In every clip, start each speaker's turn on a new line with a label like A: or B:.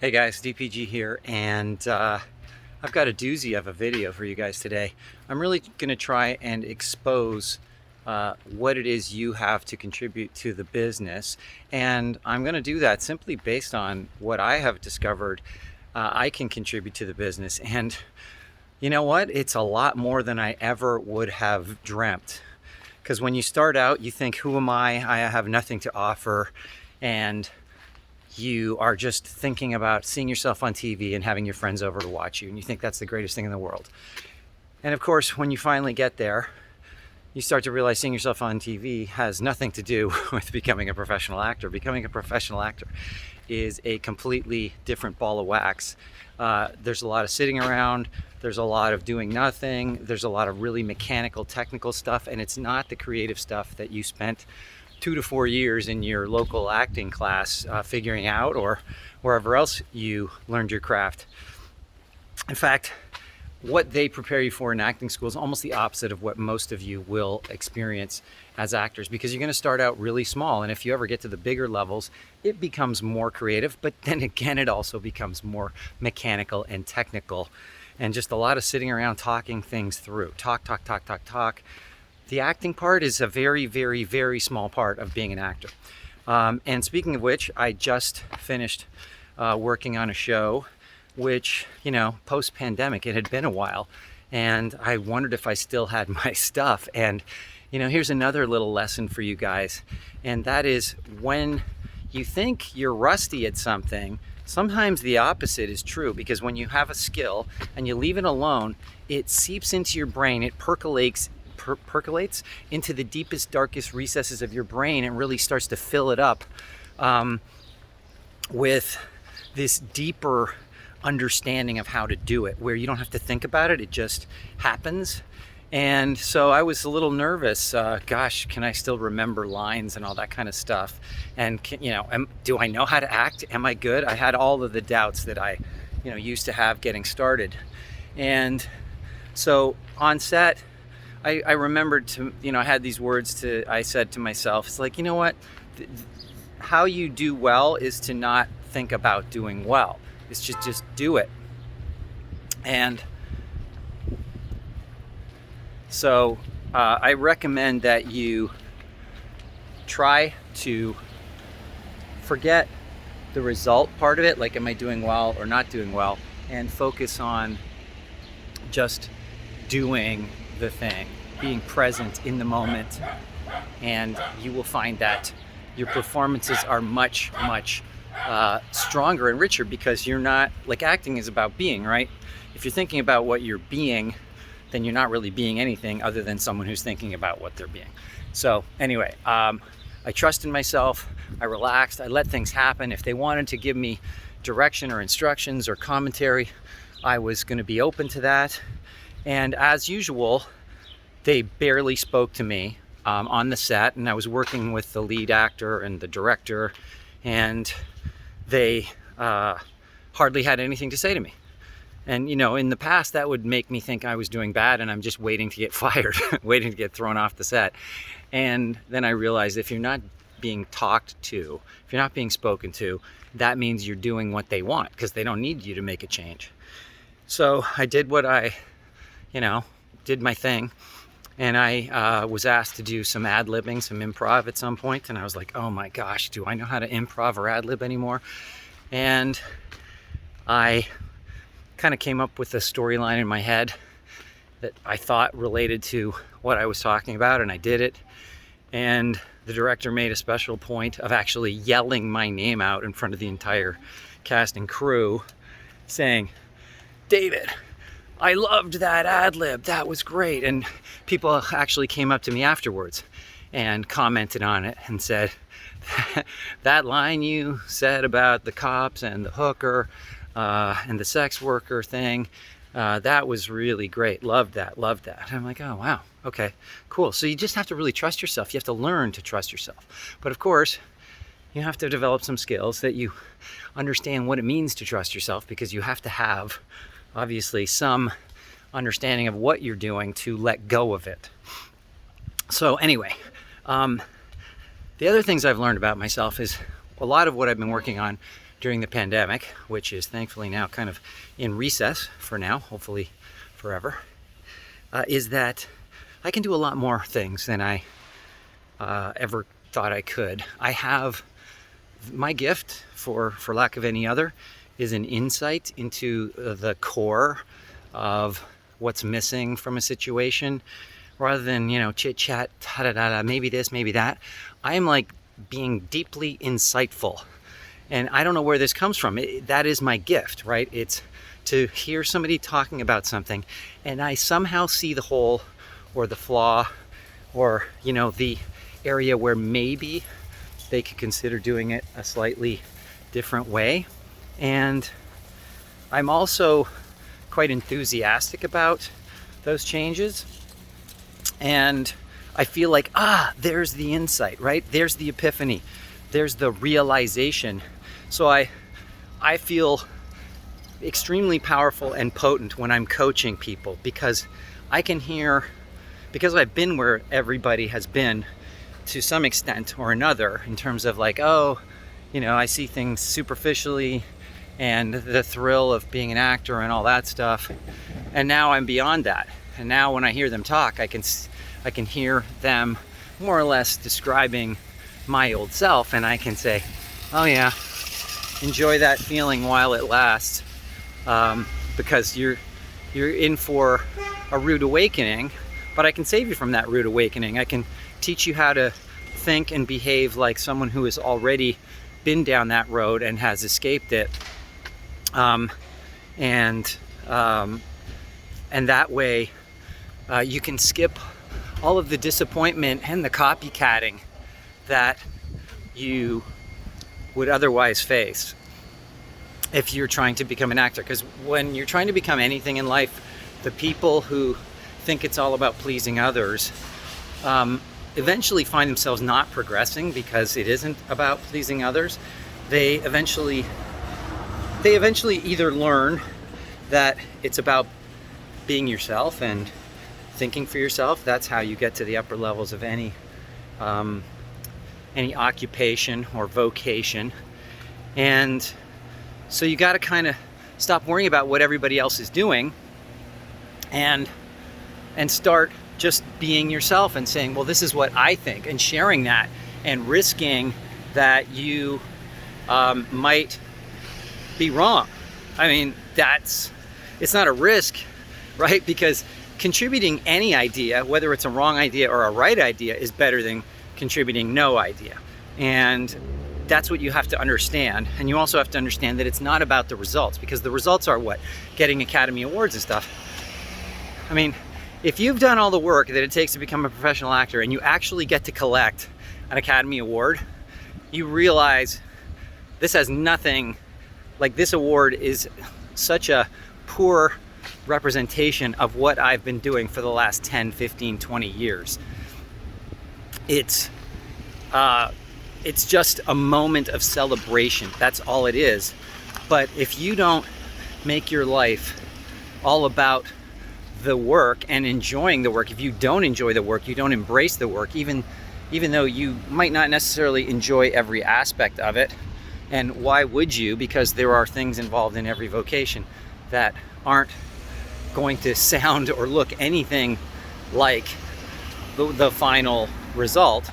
A: Hey guys, DPG here, and I've got a doozy of a video for you guys today. I'm really going to try and expose what it is you have to contribute to the business, and I'm going to do that simply based on what I have discovered I can contribute to the business. And you know what? It's a lot more than I ever would have dreamt. Because when you start out, you think, who am I? I have nothing to offer. And you are just thinking about seeing yourself on TV and having your friends over to watch you, and you think that's the greatest thing in the world. And of course, when you finally get there, you start to realize seeing yourself on TV has nothing to do with becoming a professional actor. Becoming a professional actor is a completely different ball of wax. There's a lot of sitting around, there's a lot of doing nothing, there's a lot of really mechanical, technical stuff, and it's not the creative stuff that you spent 2 to 4 years in your local acting class figuring out, or wherever else you learned your craft. In fact, what they prepare you for in acting school is almost the opposite of what most of you will experience as actors, because you're going to start out really small, and if you ever get to the bigger levels, it becomes more creative, but then again, it also becomes more mechanical and technical, and just a lot of sitting around talking things through. Talk. The acting part is a very, very, very small part of being an actor. And speaking of which, I just finished working on a show, which, post-pandemic, it had been a while, and I wondered if I still had my stuff. And, here's another little lesson for you guys, and that is, when you think you're rusty at something, sometimes the opposite is true, because when you have a skill and you leave it alone, it seeps into your brain, it percolates into the deepest, darkest recesses of your brain, and really starts to fill it up with this deeper understanding of how to do it, where you don't have to think about it, it just happens. And so I was a little nervous. Gosh, can I still remember lines and all that kind of stuff? And do I know how to act? Am I good? I had all of the doubts that I used to have getting started. And so on set, I remembered I had these words I said to myself, it's like, you know what, how you do well is to not think about doing well. It's just do it. And so I recommend that you try to forget the result part of it, like am I doing well or not doing well, and focus on just doing the thing, being present in the moment, and you will find that your performances are much stronger and richer, because you're not, like, acting is about being, right? If you're thinking about what you're being, then you're not really being anything other than someone who's thinking about what they're being. So anyway, I trusted myself, I relaxed, I let things happen. If they wanted to give me direction or instructions or commentary, I was going to be open to that. And as usual, they barely spoke to me on the set, and I was working with the lead actor and the director, and they hardly had anything to say to me. And in the past, that would make me think I was doing bad and I'm just waiting to get fired, waiting to get thrown off the set. And then I realized, if you're not being talked to, if you're not being spoken to, that means you're doing what they want, because they don't need you to make a change. So I did what I did my thing, and I was asked to do some ad-libbing, some improv at some point, and I was like, oh my gosh, do I know how to improv or ad-lib anymore? And I kind of came up with a storyline in my head that I thought related to what I was talking about, and I did it. And the director made a special point of actually yelling my name out in front of the entire cast and crew, saying, "David, I loved that ad-lib, that was great." And people actually came up to me afterwards and commented on it and said, "That line you said about the cops and the hooker and the sex worker thing, that was really great, loved that." And I'm like, oh wow, okay, cool. So you just have to really trust yourself. You have to learn to trust yourself. But of course, you have to develop some skills that you understand what it means to trust yourself, because you have to have, obviously, some understanding of what you're doing to let go of it. So anyway, the other things I've learned about myself is a lot of what I've been working on during the pandemic, which is thankfully now kind of in recess for now, hopefully forever, is that I can do a lot more things than I ever thought I could. I have my gift, for lack of any other, is an insight into the core of what's missing from a situation, rather than, chit chat, maybe this, maybe that. I am like being deeply insightful. And I don't know where this comes from. That is my gift, right? It's to hear somebody talking about something and I somehow see the hole or the flaw or, the area where maybe they could consider doing it a slightly different way. And I'm also quite enthusiastic about those changes. And I feel like, there's the insight, right? There's the epiphany. There's the realization. So I feel extremely powerful and potent when I'm coaching people, because I can hear, because I've been where everybody has been to some extent or another, in terms of like, I see things superficially and the thrill of being an actor and all that stuff. And now I'm beyond that. And now when I hear them talk, I can hear them more or less describing my old self, and I can say, oh yeah, enjoy that feeling while it lasts, because you're in for a rude awakening, but I can save you from that rude awakening. I can teach you how to think and behave like someone who has already been down that road and has escaped it, and that way you can skip all of the disappointment and the copycatting that you would otherwise face if you're trying to become an actor. Because when you're trying to become anything in life, the people who think it's all about pleasing others eventually find themselves not progressing, because it isn't about pleasing others. They eventually either learn that it's about being yourself and thinking for yourself. That's how you get to the upper levels of any occupation or vocation. And so you got to kind of stop worrying about what everybody else is doing and start just being yourself and saying, well, this is what I think, and sharing that and risking that you might be wrong. I mean, it's not a risk, right? Because contributing any idea, whether it's a wrong idea or a right idea, is better than contributing no idea. And that's what you have to understand. And you also have to understand that it's not about the results, because the results are what? Getting Academy Awards and stuff. I mean, if you've done all the work that it takes to become a professional actor and you actually get to collect an Academy Award, you realize this has nothing, like, this award is such a poor representation of what I've been doing for the last 10, 15, 20 years. It's just a moment of celebration. That's all it is. But if you don't make your life all about the work and enjoying the work, if you don't enjoy the work, you don't embrace the work, even though you might not necessarily enjoy every aspect of it. And why would you? Because there are things involved in every vocation that aren't going to sound or look anything like the final result.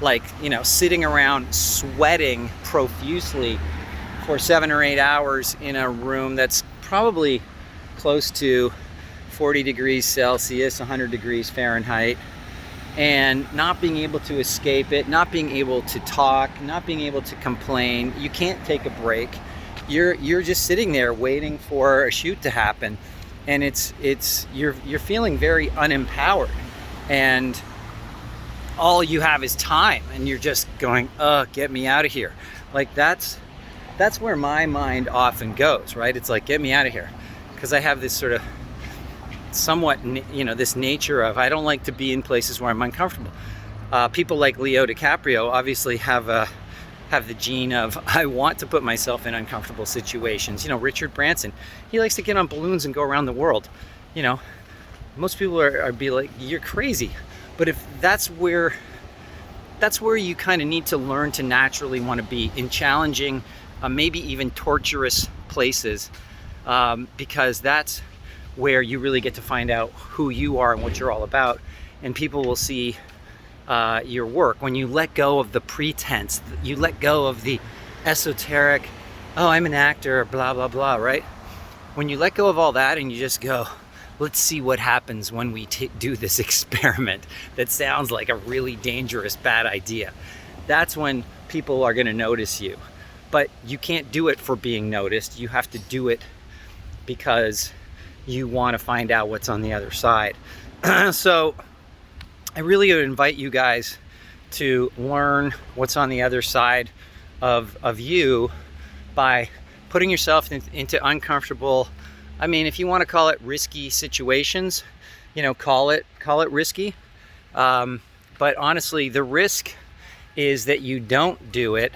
A: Like, sitting around sweating profusely for 7 or 8 hours in a room that's probably close to 40 degrees Celsius, 100 degrees Fahrenheit, and not being able to escape it, not being able to talk, not being able to complain. You can't take a break. You're just sitting there waiting for a shoot to happen, and you're feeling very unempowered, and all you have is time, and you're just going, get me out of here. Like, that's where my mind often goes, right? It's like, get me out of here, because I have this sort of somewhat, this nature of, I don't like to be in places where I'm uncomfortable. People like Leo DiCaprio obviously have the gene of, I want to put myself in uncomfortable situations. Richard Branson, he likes to get on balloons and go around the world. Most people are be like, you're crazy. But if that's where you kind of need to learn to naturally want to be in challenging maybe even torturous places, because that's where you really get to find out who you are and what you're all about, and people will see your work. When you let go of the pretense, you let go of the esoteric, oh, I'm an actor, blah, blah, blah, right? When you let go of all that and you just go, let's see what happens when we do this experiment that sounds like a really dangerous, bad idea. That's when people are gonna notice you. But you can't do it for being noticed. You have to do it because you wanna find out what's on the other side. So I really would invite you guys to learn what's on the other side of you by putting yourself into uncomfortable, I mean, if you want to call it risky situations, you know, call it risky. But honestly, the risk is that you don't do it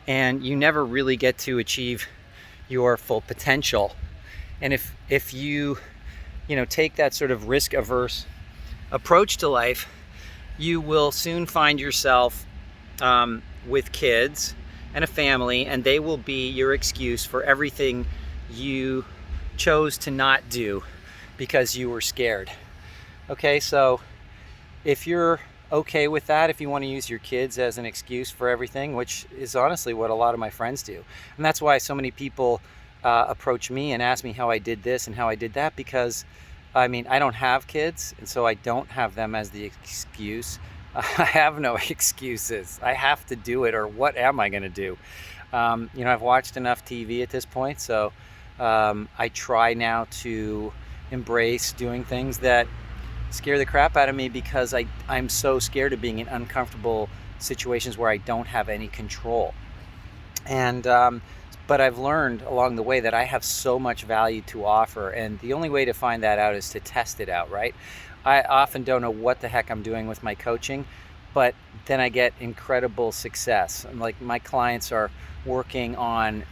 A: and you never really get to achieve your full potential. And if you take that sort of risk averse approach to life, you will soon find yourself with kids and a family, and they will be your excuse for everything you chose to not do because you were scared. Okay, so if you're okay with that, if you want to use your kids as an excuse for everything, which is honestly what a lot of my friends do, and that's why so many people approach me and ask me how I did this and how I did that, because I mean, I don't have kids, and so I don't have them as the excuse. I have no excuses. I have to do it, or what am I going to do? I've watched enough TV at this point, so I try now to embrace doing things that scare the crap out of me, because I'm so scared of being in uncomfortable situations where I don't have any control. And but I've learned along the way that I have so much value to offer, and the only way to find that out is to test it out, right? I often don't know what the heck I'm doing with my coaching, but then I get incredible success. And like, my clients are working on,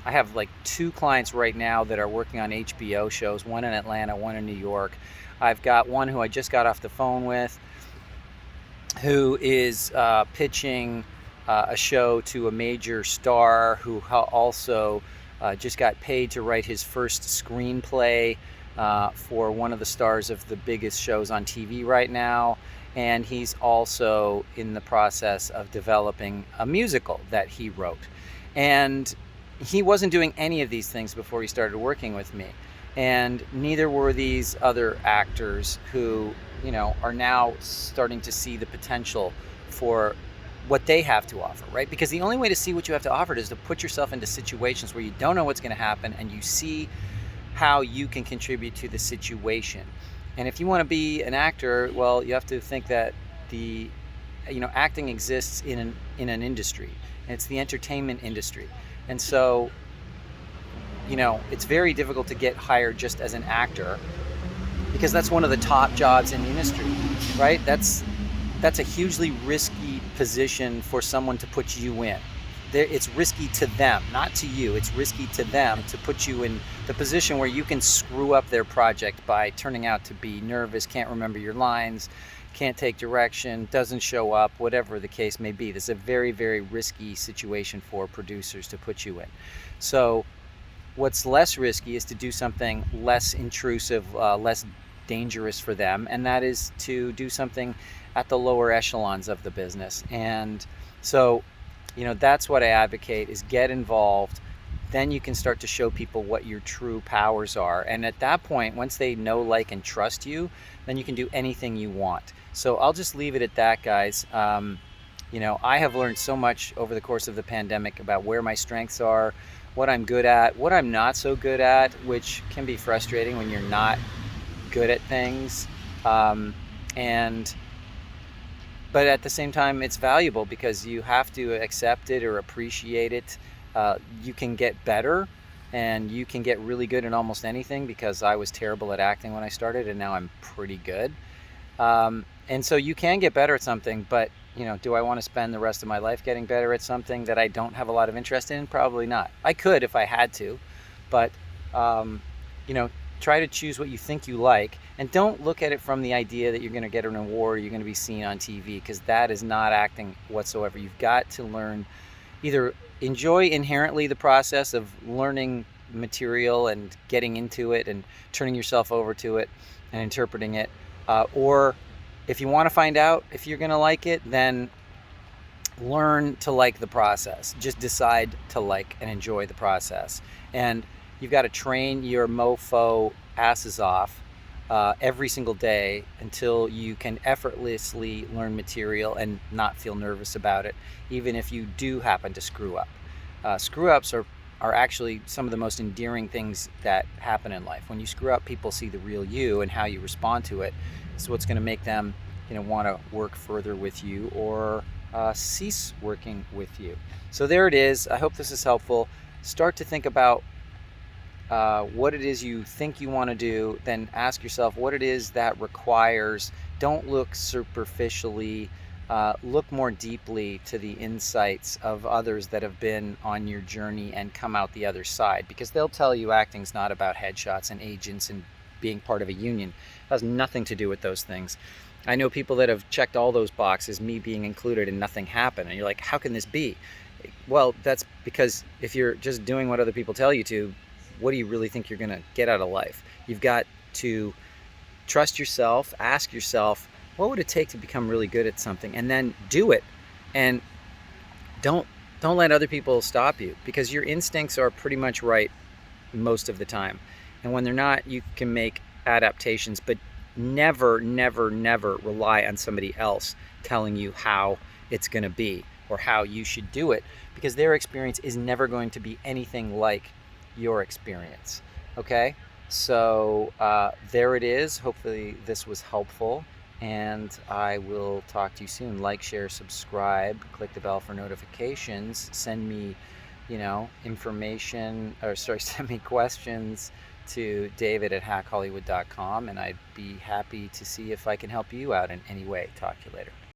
A: I have like 2 clients right now that are working on HBO shows, one in Atlanta, one in New York. I've got one who I just got off the phone with, who is pitching a show to a major star, who also just got paid to write his first screenplay for one of the stars of the biggest shows on TV right now. And he's also in the process of developing a musical that he wrote. And he wasn't doing any of these things before he started working with me. And neither were these other actors who, are now starting to see the potential for what they have to offer, right? Because the only way to see what you have to offer is to put yourself into situations where you don't know what's going to happen, and you see how you can contribute to the situation. And if you want to be an actor, well, you have to think that acting exists in an industry, and it's the entertainment industry. And so, it's very difficult to get hired just as an actor, because that's one of the top jobs in the industry, right? That's a hugely risky position for someone to put you in. It's risky to them, not to you. It's risky to them to put you in the position where you can screw up their project by turning out to be nervous, can't remember your lines, can't take direction, doesn't show up, whatever the case may be. This is a very, very risky situation for producers to put you in. So what's less risky is to do something less intrusive, less dangerous for them, and that is to do something at the lower echelons of the business. And so, that's what I advocate, is get involved. Then you can start to show people what your true powers are. And at that point, once they know, like, and trust you, then you can do anything you want. So I'll just leave it at that, guys. I have learned so much over the course of the pandemic about where my strengths are, what I'm good at, what I'm not so good at, which can be frustrating when you're not good at things. But at the same time, it's valuable, because you have to accept it or appreciate it. You can get better, and you can get really good in almost anything, because I was terrible at acting when I started, and now I'm pretty good. And so you can get better at something, but do I want to spend the rest of my life getting better at something that I don't have a lot of interest in? Probably not. I could if I had to, but try to choose what you think you like, and don't look at it from the idea that you're going to get an award or you're going to be seen on TV, because that is not acting whatsoever. You've got to learn either enjoy inherently the process of learning material and getting into it and turning yourself over to it and interpreting it, or if you want to find out if you're going to like it, then learn to like the process. Just decide to like and enjoy the process. And you've got to train your mofo asses off every single day until you can effortlessly learn material and not feel nervous about it, even if you do happen to screw up. Screw ups are actually some of the most endearing things that happen in life. When you screw up, people see the real you and how you respond to it. It's what's going to make them, want to work further with you or cease working with you. So there it is. I hope this is helpful. Start to think about what it is you think you want to do, then ask yourself what it is that requires. Don't look superficially, look more deeply to the insights of others that have been on your journey and come out the other side, because they'll tell you acting's not about headshots and agents and being part of a union. It has nothing to do with those things. I know people that have checked all those boxes, me being included, and nothing happened. And you're like, how can this be? Well, that's because if you're just doing what other people tell you to, what do you really think you're going to get out of life? You've got to trust yourself, ask yourself, what would it take to become really good at something? And then do it. And don't let other people stop you, because your instincts are pretty much right most of the time. And when they're not, you can make adaptations, but never, never, never rely on somebody else telling you how it's going to be or how you should do it, because their experience is never going to be anything like your experience. Okay? So there it is. Hopefully this was helpful, and I will talk to you soon. Like, share, subscribe, click the bell for notifications, send me information, or sorry, send me questions to david@hackhollywood.com, and I'd be happy to see if I can help you out in any way. Talk to you later.